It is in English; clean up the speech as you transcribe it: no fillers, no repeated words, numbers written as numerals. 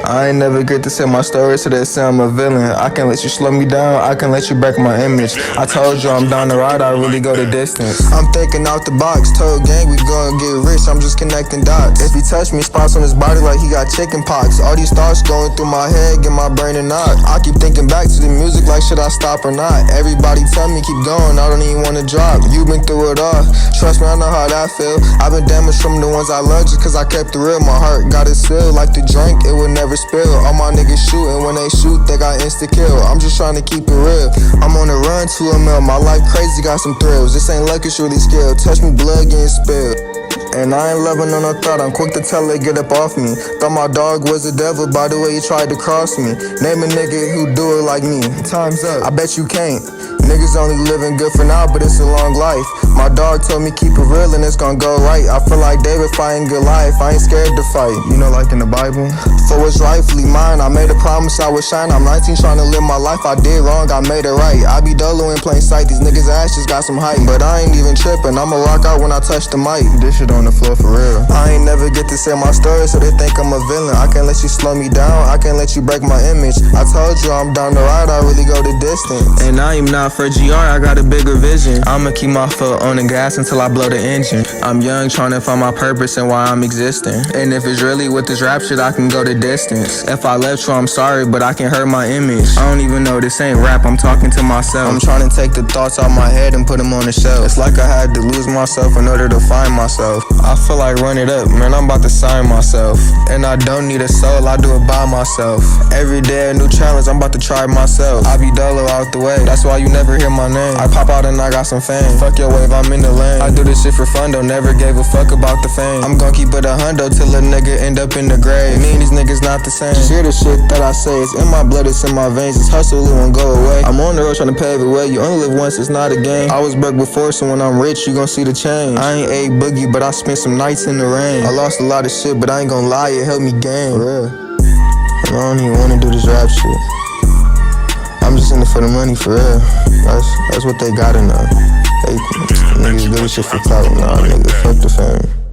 I ain't never get to say my story, so they say I'm a villain. I can let you slow me down, I can let you break my image. I told you I'm down the ride, I really go the distance. I'm thinking out the box, told gang we gon' get rich, I'm just connecting dots. If he touch me, spots on his body like he got chicken pox. All these thoughts going through my head, get my brain a knot. I keep thinking back to the music like should I stop or not. Everybody tell me keep going, I don't even wanna drop. You been through it all, trust me I know how that feel. I've been damaged from the ones I love just cause I kept it real. My heart got it sealed like the drink, it would never spill. All my niggas shooting, when they shoot they got insta kill. I'm just trying to keep it real, I'm on the run to a mill. My life crazy, got some thrills. This ain't luck, it's really skill. Touch me, blood getting spilled. And I ain't loving on no thought, I'm quick to tell it, get up off me. Thought my dog was a devil by the way he tried to cross me. Name a nigga who do it like me. Time's up, I bet you can't. Niggas only living good for now, but it's a long life. My dog told me keep it real and it's gonna go right. I feel like David fighting Goliath, I ain't scared to fight. You know, like in the Bible. For what's rightfully mine, I made a promise I would shine. I'm 19 trying to live my life, I did wrong, I made it right. I be dolo in plain sight, these niggas' ass just got some height. But I ain't even tripping, I'ma rock out when I touch the mic. This shit on the floor for real. I ain't never get to say my story, so they think I'm a villain. I can't let you slow me down, I can't let you break my image. I told you I'm down the ride, I really go the distance. And I am not for GR, I got a bigger vision. I'ma keep my foot on the gas until I blow the engine. I'm young, trying to find my purpose and why I'm existing. And if it's really with this rap shit, I can go the distance. If I left you, I'm sorry, but I can hurt my image. I don't even know this ain't rap, I'm talking to myself. I'm trying to take the thoughts out my head and put them on the shelf. It's like I had to lose myself in order to find myself. I feel like run it up, man, I'm about to sign myself. And I don't need a soul, I do it by myself. Every day a new challenge, I'm about to try myself. I be dolo out the way, that's why you never hear my name. I pop out and I got some fame. Fuck your wave, I'm in the lane. I do this shit for fun, though, never gave a fuck about the fame. I'm gon' keep it 100 till a nigga end up in the grave. Me and these niggas not the same. Just hear the shit that I say, it's in my blood, it's in my veins. It's hustle, it won't go away. I'm on the road trying to pave the way. You only live once, it's not a game. I was broke before, so when I'm rich, you gon' see the change. I ain't a boogie, but I spent some nights in the rain. I lost a lot of shit, but I ain't gon' lie, it helped me gain. For real. I don't even wanna do this rap shit. I'm just in it for the money, for real. That's what they gotta know. They niggas do this shit for clout, nah, nigga, fuck the fame.